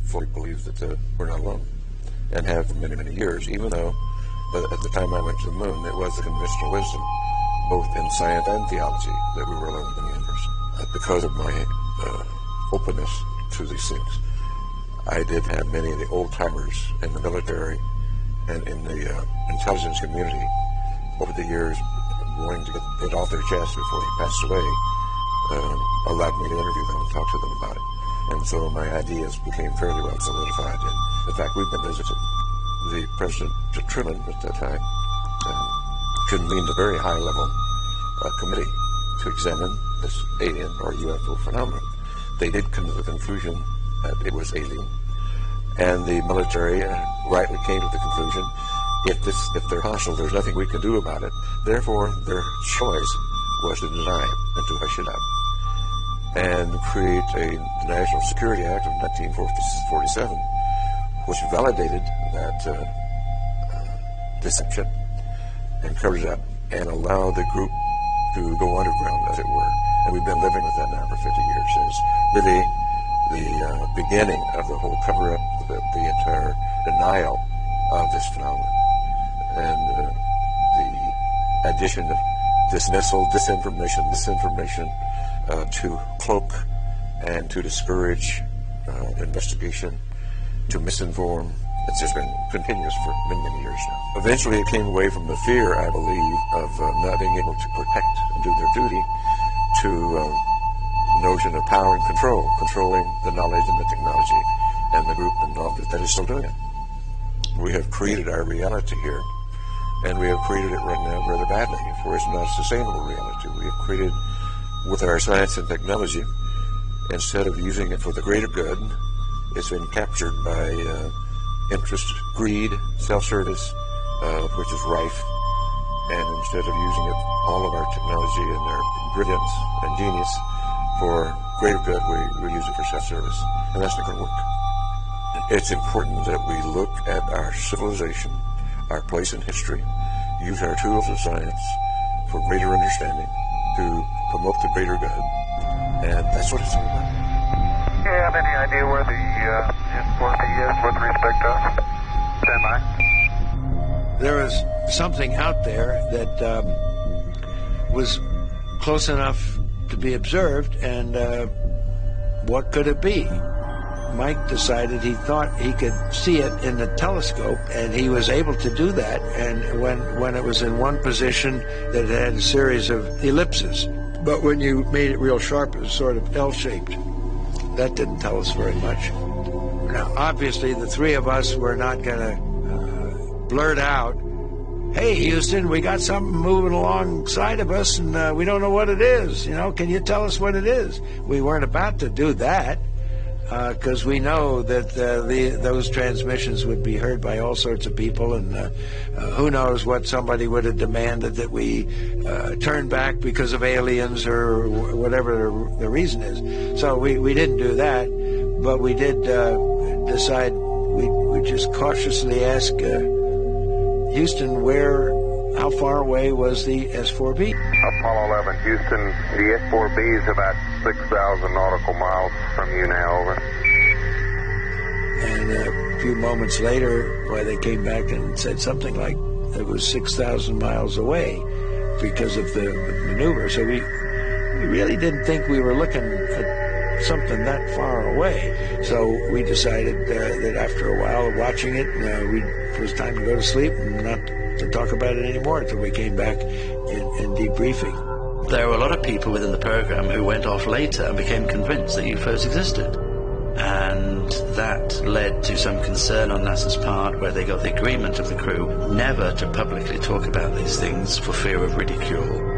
fully believe that we're not alone, and have for many, many years, even though at the time I went to the moon, it was the conventional wisdom, both in science and theology, that we were alone in the universe. Because of my openness to these things, I did have many of the old-timers in the military and in the intelligence community over the years wanting to get it off their chest before they passed away, allowed me to interview them and talk to them about it. And so my ideas became fairly well solidified. And in fact, we've been visited. The President Truman at that time convened a very high-level committee to examine this alien or UFO phenomenon. They did come to the conclusion that it was alien, and the military rightly came to the conclusion, if they're hostile, there's nothing we can do about it. Therefore, their choice was to deny it and to hush it up and create the National Security Act of 1947, which validated that deception and covered it up and allowed the group to go underground, as it were. And we've been living with that now for 50 years. So it's really the beginning of the whole cover-up, the entire denial of this phenomenon. And the addition of dismissal, disinformation to cloak and to discourage investigation, to misinform. It's just been continuous for many, many years now. Eventually it came away from the fear, I believe, of not being able to protect and do their duty to the notion of power and control, controlling the knowledge and the technology, and the group involved that is still doing it. We have created our reality here, and we have created it right now rather badly, for it's not a sustainable reality. We have created, with our science and technology, instead of using it for the greater good, it's been captured by interest, greed, self-service, which is rife. And instead of using it, all of our technology and our brilliance and genius for greater good, we use it for self-service. And that's not going to work. It's important that we look at our civilization, our place in history, use our tools of science for greater understanding, to promote the greater good. And that's what it's all about. Do you have any idea where the N4B is with respect to us? Stand by. There was something out there that was close enough to be observed, and what could it be? Mike decided he thought he could see it in the telescope, and he was able to do that. And when it was in one position, that it had a series of ellipses. But when you made it real sharp, it was sort of L-shaped. That didn't tell us very much. Now, obviously, the three of us were not going to blurt out, "Hey, Houston, we got something moving alongside of us, and we don't know what it is. You know, can you tell us what it is?" We weren't about to do that, because we know that those transmissions would be heard by all sorts of people, and who knows what somebody would have demanded that we turn back because of aliens or whatever the reason is. So we didn't do that, but we did decide we just cautiously ask Houston, how far away was the S4B? Apollo 11, Houston, the S4B is about 6,000 nautical miles from you now, over. And a few moments later, they came back and said something like it was 6,000 miles away because of the maneuver. So we really didn't think we were looking at something that far away. So we decided that after a while of watching it, it was time to go to sleep and not to talk about it anymore until we came back in debriefing. There were a lot of people within the program who went off later and became convinced that UFOs existed. And that led to some concern on NASA's part, where they got the agreement of the crew never to publicly talk about these things for fear of ridicule.